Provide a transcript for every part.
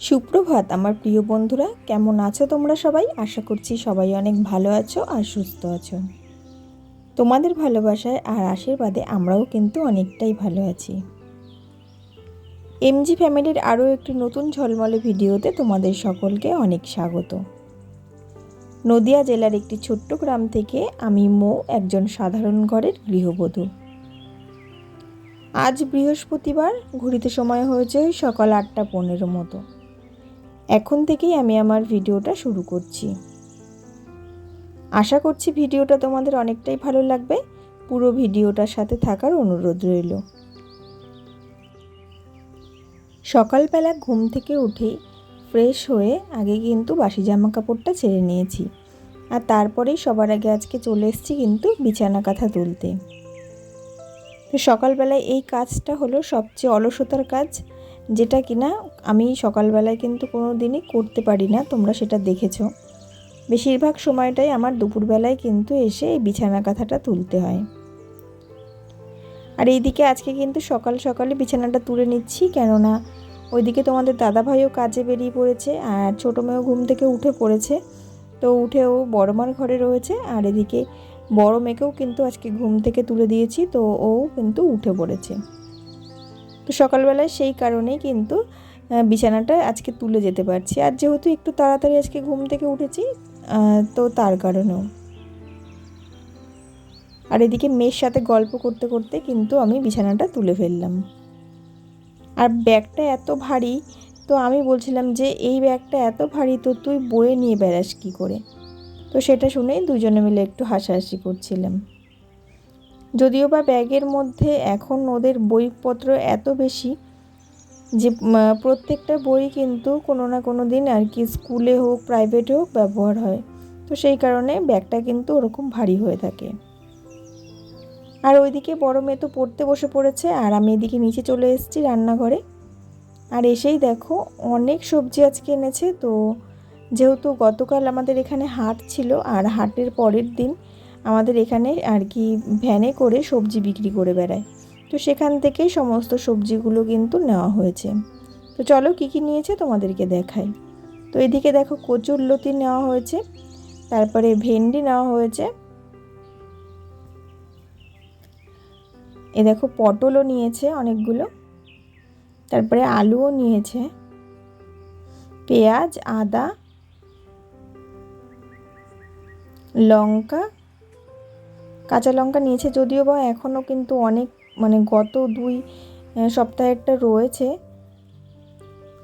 সুপ্রভাত আমার প্রিয় বন্ধুরা, কেমন আছো তোমরা সবাই? আশা করছি সবাই অনেক ভালো আছো আর সুস্থ আছো। তোমাদের ভালোবাসায় আর আশীর্বাদে আমরাও কিন্তু অনেকটাই ভালো আছি। এমজি ফ্যামিলির আরও একটি নতুন ঝলমলে ভিডিওতে তোমাদের সকলকে অনেক স্বাগত। নদিয়া জেলার একটি ছোট্ট গ্রাম থেকে আমি একজন সাধারণ ঘরের গৃহবধূ। আজ বৃহস্পতিবার, ঘড়িতে সময় হয়েছে সকাল 8:15 মতো। এখন থেকেই আমি আমার ভিডিওটা শুরু করছি। আশা করছি ভিডিওটা তোমাদের অনেকটাই ভালো লাগবে। পুরো ভিডিওটার সাথে থাকার অনুরোধ রইল। সকালবেলা ঘুম থেকে উঠেই ফ্রেশ হয়ে আগে কিন্তু বাসি জামা কাপড়টা ছেড়ে নিয়েছি, আর তারপরেই সবার আগে আজকে চলে এসেছি কিন্তু বিছানা কাঁথা তুলতে। তো সকালবেলায় এই কাজটা হলো সবচেয়ে অলসতার কাজ, যেটা কিনা আমি সকালবেলায় কিন্তু কোনো দিনই করতে পারি না। তোমরা সেটা দেখেছো। বেশিরভাগ সময়টাই আমার দুপুরবেলায় কিন্তু এসে এই বিছানা কাঁথাটা তুলতে হয়। আর এইদিকে আজকে কিন্তু সকাল সকালে বিছানাটা তুলে নিচ্ছি, কেননা ওইদিকে তোমাদের দাদাভাইও কাজে বেরিয়ে পড়েছে আর ছোটো মেয়েও ঘুম থেকে উঠে পড়েছে। তো উঠেও বড় মার ঘরে রয়েছে, আর এদিকে বড় মেয়েকেও কিন্তু আজকে ঘুম থেকে তুলে দিয়েছি, তো ও কিন্তু উঠে পড়েছে। তো সকালবেলায় সেই কারণেই কিন্তু বিছানাটা আজকে তুলে যেতে পারছি। আর যেহেতু একটু তাড়াতাড়ি আজকে ঘুম থেকে উঠেছি, তো তার কারণেও। আর এদিকে মেয়ের সাথে গল্প করতে করতে কিন্তু আমি বিছানাটা তুলে ফেললাম। আর ব্যাগটা এত ভারী, তো আমি বলছিলাম যে এই ব্যাগটা এত ভারী তো তুই বয়ে নিয়ে বেড়াস কী করে? তো সেটা শুনেই দুজনে মিলে একটু হাসাহাসি করছিলাম। যদিও বা ব্যাগের মধ্যে এখন ওদের বইপত্র এত বেশি যে প্রত্যেকটা বই কিন্তু কোনো না কোনো দিন আর কি স্কুলে হোক প্রাইভেটে হোক ব্যবহার হয়। তো সেই কারণে ব্যাগটা কিন্তু ওরকম ভারী হয়ে থাকে। আর ওইদিকে বড় মেয়ে তো পড়তে বসে পড়েছে, আর আমি এদিকে নিচে চলে এসেছি রান্নাঘরে। আর এসেই দেখো অনেক সবজি আজকে এনেছে। তো যেহেতু গতকাল আমাদের এখানে হাট ছিল, আর হাটের পরের দিন আমাদের এখানে আর কি ভ্যানে করে সবজি বিক্রি করে বেড়ায়, তো সেখান থেকেই সমস্ত সবজিগুলো কিন্তু নেওয়া হয়েছে। তো চলো কী কী নিয়েছে তোমাদেরকে দেখাই। তো এদিকে দেখো কচুরলতি নেওয়া হয়েছে, তারপরে ভেন্ডি নেওয়া হয়েছে, এ দেখো পটলও নিয়েছে অনেকগুলো, তারপরে আলুও নিয়েছে, পেঁয়াজ, আদা, লঙ্কা, কাঁচা লঙ্কা নিয়েছে। যদিও বা এখনও কিন্তু অনেক গত 2 সপ্তাহেরটা রয়েছে।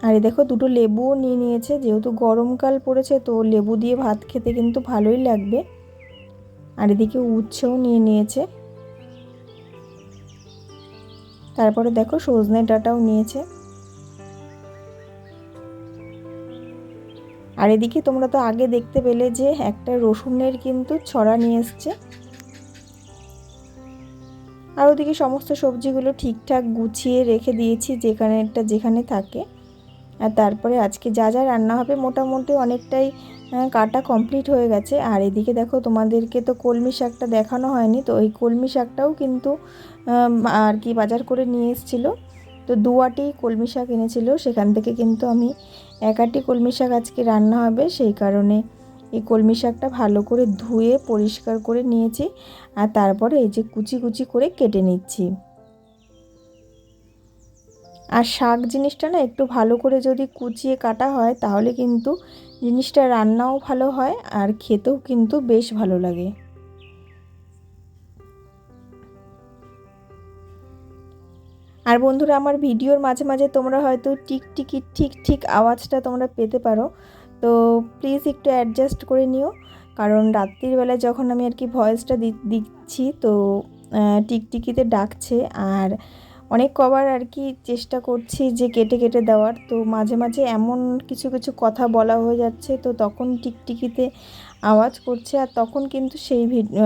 আর এই দেখো দুটো লেবুও নিয়ে নিয়েছে, যেহেতু গরমকাল পড়েছে তো লেবু দিয়ে ভাত খেতে কিন্তু ভালোই লাগবে। আর এদিকে উচ্ছেও নিয়ে নিয়েছে, তারপরে দেখো সজনে ডাঁটাও নিয়েছে। আর এদিকে তোমরা তো আগে দেখতে পেলে যে একটা রসুনের কিন্তু ছড়া নিয়ে এসছে। আর ওদিকে সমস্ত সবজিগুলো ঠিকঠাক গুছিয়ে রেখে দিয়েছি যেখানে থাকে। আর তারপরে আজকে যা যা রান্না হবে মোটামুটি অনেকটাই কাটা কমপ্লিট হয়ে গেছে। আর এদিকে দেখো তোমাদেরকে তো কলমি শাকটা দেখানো হয়নি, তো এই কলমি শাকটাও কিন্তু আর কি বাজার করে নিয়ে এসেছিলো। তো 2 আঁটি কলমি শাক এনেছিল, সেখান থেকে কিন্তু আমি 1 আঁটি কলমি শাক আজকে রান্না হবে, সেই কারণে এই কলমি শাকটা ভালো করে ধুয়ে পরিষ্কার করে নিয়েছি। আর তারপরে এই যে কুচি কুচি করে কেটে নিচ্ছি। আর শাক জিনিসটা না একটু ভালো করে যদি কুচিয়ে কাটা হয় তাহলে কিন্তু জিনিসটা রান্নাও ভালো হয় আর খেতেও কিন্তু বেশ ভালো লাগে। আর বন্ধুরা, আমার ভিডিওর মাঝে মাঝে তোমরা হয়তো টিকটিকি ঠিক ঠিক আওয়াজটা তোমরা পেতে পারো, তো প্লিজ একটু অ্যাডজাস্ট করে নিও। কারণ রাত্রির বেলায় যখন আমি আর কি ভয়েসটা দিচ্ছি তো টিকটিকিতে ডাকছে, আর অনেক কবার আর কি চেষ্টা করছি যে কেটে কেটে দেওয়ার, তো মাঝে মাঝে এমন কিছু কিছু কথা বলা হয়ে যাচ্ছে, তো তখন টিকটিকিতে আওয়াজ করছে, আর তখন কিন্তু সেই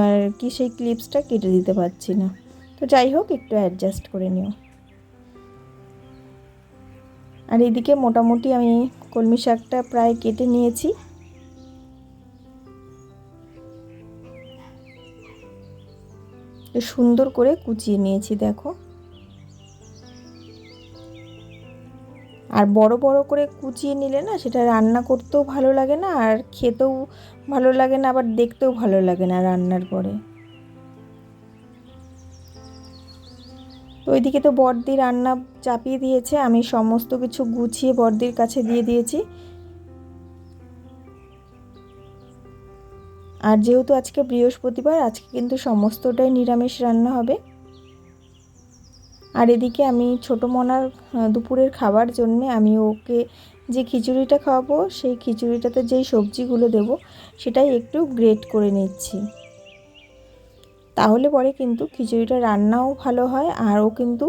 আর কি সেই ক্লিপসটা কেটে দিতে পারছি না। তো যাই হোক, একটু অ্যাডজাস্ট করে নিও। আর এদিকে মোটামুটি আমি কলমি শাকটা প্রায় কেটে নিয়েছি। সুন্দর করে কুচিয়ে নিয়েছি দেখো। আর বড় বড় করে কুচিয়ে নিলে না সেটা রান্না করতেও ভালো লাগে না, আর খেতেও ভালো লাগে না, আবার দেখতেও ভালো লাগে না রান্নার পরে। তো ওইদিকে তো বড়দি রান্না চাপিয়ে দিয়েছে, আমি সমস্ত কিছু গুছিয়ে বড়দির কাছে দিয়ে দিয়েছি। আর যেহেতু আজকে বৃহস্পতিবার, আজকে কিন্তু সমস্তটাই নিরামিষ রান্না হবে। আর এদিকে আমি ছোটো মনার দুপুরের খাবার জন্যে আমি ওকে যে খিচুড়িটা খাওয়াবো, সেই খিচুড়িটাতে যেই সবজিগুলো দেবো সেটাই একটু গ্রেট করে নিচ্ছি। তাহলে পরে কিন্তু খিচুড়িটা রান্নাও ভালো হয়, আর ও কিন্তু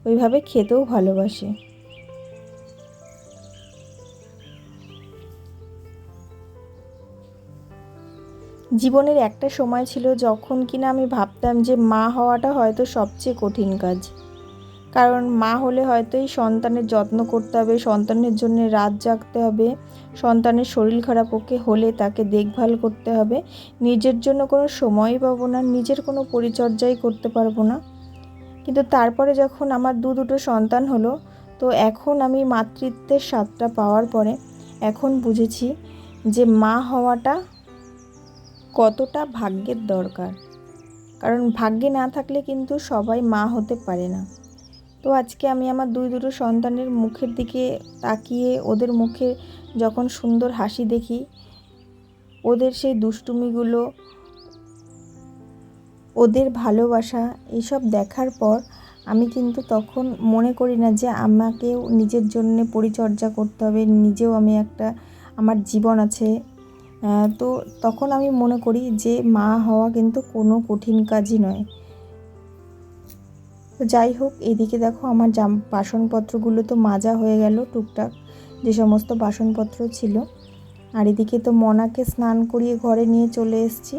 ওইভাবে খেতেও ভালোবাসে। জীবনের একটা সময় ছিল যখন কিনা আমি ভাবতাম যে মা হওয়াটা হয়তো সবচেয়ে কঠিন কাজ। কারণ মা হলে হয়তো এই সন্তানের যত্ন করতে হবে, সন্তানের জন্য রাত জাগতে হবে, সন্তানের শরীর খারাপ হলে তাকে দেখভাল করতে হবে, নিজের জন্য কোনো সময়ই পাবো না, নিজের কোনো পরিচর্যাই করতে পারবো না। কিন্তু তারপরে যখন আমার দুটো সন্তান হলো, তো এখন আমি মাতৃত্বের স্বাদটা পাওয়ার পরে এখন বুঝেছি যে মা হওয়াটা কতটা ভাগ্যের দরকার। কারণ ভাগ্যে না থাকলে কিন্তু সবাই মা হতে পারে না। তো আজকে আমি আমার দুটো সন্তানের মুখের দিকে তাকিয়ে ওদের মুখে যখন সুন্দর হাসি দেখি, ওদের সেই দুষ্টুমিগুলো, ওদের ভালোবাসা, এইসব দেখার পর আমি কিন্তু তখন মনে করি না যে আমাকেও নিজের জন্যে পরিচর্যা করতে হবে, নিজেও আমি আমার জীবন আছে। তো তখন আমি মনে করি যে মা হওয়া কিন্তু কোনো কঠিন কাজই নয়। তো যাই হোক, এদিকে দেখো আমার বাসনপত্রগুলো তো মাজা হয়ে গেল, টুকটাক যে সমস্ত বাসনপত্র ছিল। আর এদিকে তো মনাকে স্নান করিয়ে ঘরে নিয়ে চলে এসেছি,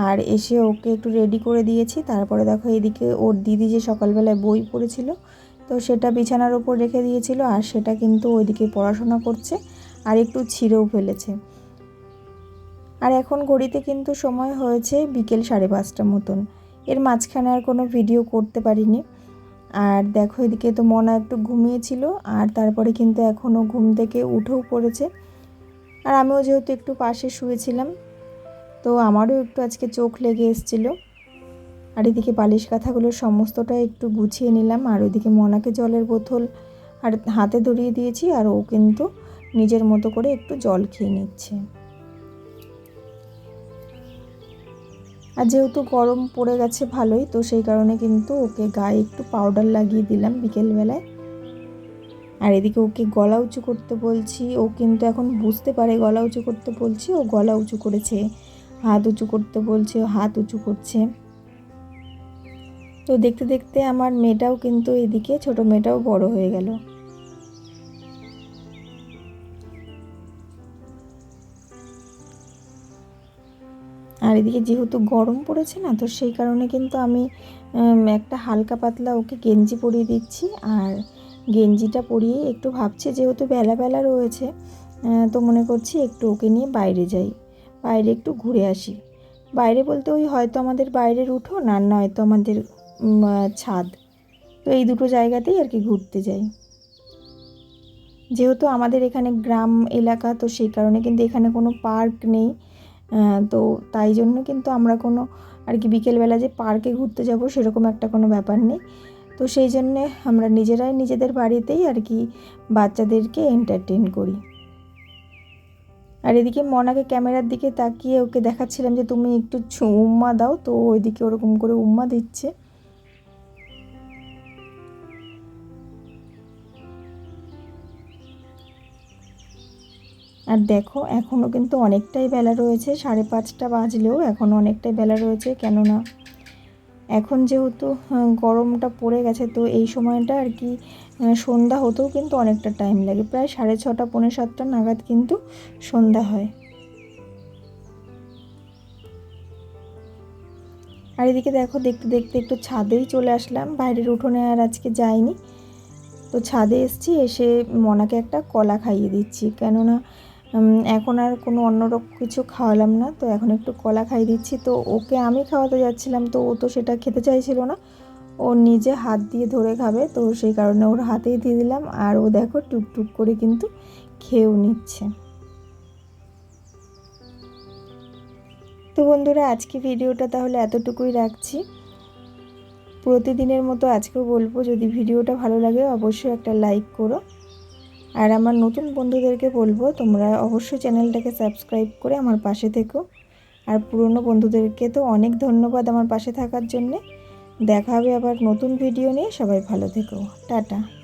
আর এসে ওকে একটু রেডি করে দিয়েছি। তারপরে দেখো এদিকে ওর দিদি যে সকালবেলায় বই পড়েছিল, তো সেটা বিছানার উপর রেখে দিয়েছিল, আর সেটা কিন্তু ওইদিকে পড়াশোনা করছে, আর একটু ছিঁড়েও ফেলেছে। আর এখন ঘড়িতে কিন্তু সময় হয়েছে বিকেল 5:30 মতন। এর মাঝখানে আর কোনো ভিডিও করতে পারিনি। আর দেখো এদিকে তো মনা একটু ঘুমিয়েছিল, আর তারপরে কিন্তু এখনও ঘুম থেকে উঠেও পড়েছে। আর আমিও যেহেতু একটু পাশে শুয়েছিলাম, তো আমারও একটু আজকে চোখ লেগে এসেছিলো। আর এদিকে বালিশ কাঁথাগুলো সমস্তটা একটু গুছিয়ে নিলাম, আর ওইদিকে মনাকে জলের বোতল আর হাতে ধরিয়ে দিয়েছি, আর ও কিন্তু নিজের মতো করে একটু জল খেয়ে নিচ্ছে। আর যেহেতু গরম পড়ে গেছে ভালোই, তো সেই কারণে কিন্তু ওকে গায়ে একটু পাউডার লাগিয়ে দিলাম বিকেলবেলায়। আর এদিকে ওকে গলা উঁচু করতে বলছি, ও কিন্তু এখন বুঝতে পারে গলা উঁচু করতে বলছি, ও গলা উঁচু করেছে। হাত উঁচু করতে বলছে, ও হাত উঁচু করছে। তো দেখতে দেখতে আমার মেয়েটাও কিন্তু এদিকে ছোট মেয়েটাও বড় হয়ে গেল। আর এদিকে যেহেতু গরম পড়েছে না, তো সেই কারণে কিন্তু আমি একটা হালকা পাতলা ওকে গেঞ্জি পরিয়ে দিচ্ছি। আর গেঞ্জিটা পরিয়ে একটু ভাবছি, যেহেতু বেলা বেলা রয়েছে, তো মনে করছি একটু ওকে নিয়ে বাইরে যাই, বাইরে একটু ঘুরে আসি। বাইরে বলতে ওই হয়তো আমাদের বাইরের উঠোন, আর নয়তো আমাদের ছাদ, তো এই দুটো জায়গাতেই আর কি ঘুরতে যাই। যেহেতু আমাদের এখানে গ্রাম এলাকা, তো সেই কারণে কিন্তু এখানে কোনো পার্ক নেই। তো তাই জন্য কিন্তু আমরা কোনো আর কি বিকেলবেলা যে পার্কে ঘুরতে যাব সেরকম একটা কোনো ব্যাপার নেই। তো সেই জন্যে আমরা নিজেরাই নিজেদের বাড়িতেই আর কি বাচ্চাদেরকে এন্টারটেন করি। আর এদিকে মনাকে ক্যামেরার দিকে তাকিয়ে ওকে দেখাচ্ছিলাম যে তুমি একটু উম্মা দাও, তো ওইদিকে ওরকম করে উম্মা দিচ্ছে। আর দেখো এখনও কিন্তু অনেকটাই বেলা রয়েছে, 5:30 বাজলেও এখনও অনেকটাই বেলা রয়েছে। কেননা এখন যেহেতু গরমটা পড়ে গেছে, তো এই সময়টা আর কি সন্ধ্যা হতেও কিন্তু অনেকটা টাইম লাগে, প্রায় 6:30 6:45 নাগাদ কিন্তু সন্ধ্যা হয়। আর এদিকে দেখো দেখতে দেখতে একটু ছাদেই চলে আসলাম, বাইরের উঠোনে আর আজকে যাইনি। তো ছাদে এসেছি, এসে মনাকে একটা কলা খাইয়ে দিচ্ছি। কেননা এখন আর কোনো অন্যরকম কিছু খাওয়ালাম না, তো এখন একটু কলা খাইয়ে দিচ্ছি। তো ওকে আমি খাওয়াতে যাচ্ছিলাম, তো ও তো সেটা খেতে চাইছিল না, ও নিজে হাত দিয়ে ধরে খাবে, তো সেই কারণে ওর হাতেই দিয়ে দিলাম। আর ও দেখো টুকটুক করে কিন্তু খেয়েও নিচ্ছে। তো বন্ধুরা, আজকে ভিডিওটা তাহলে এতটুকুই রাখছি। প্রতিদিনের মতো আজকেও বলবো, যদি ভিডিওটা ভালো লাগে অবশ্যই একটা লাইক করো। আর আমার নতুন বন্ধুদেরকে বলবো তোমরা অবশ্যই চ্যানেলটাকে সাবস্ক্রাইব করে আমার পাশে থেকো। আর পুরনো বন্ধুদেরকে তো অনেক ধন্যবাদ আমার পাশে থাকার জন্যে। দেখা হবে আবার নতুন ভিডিও নিয়ে। সবাই ভালো থেকো, টাটা।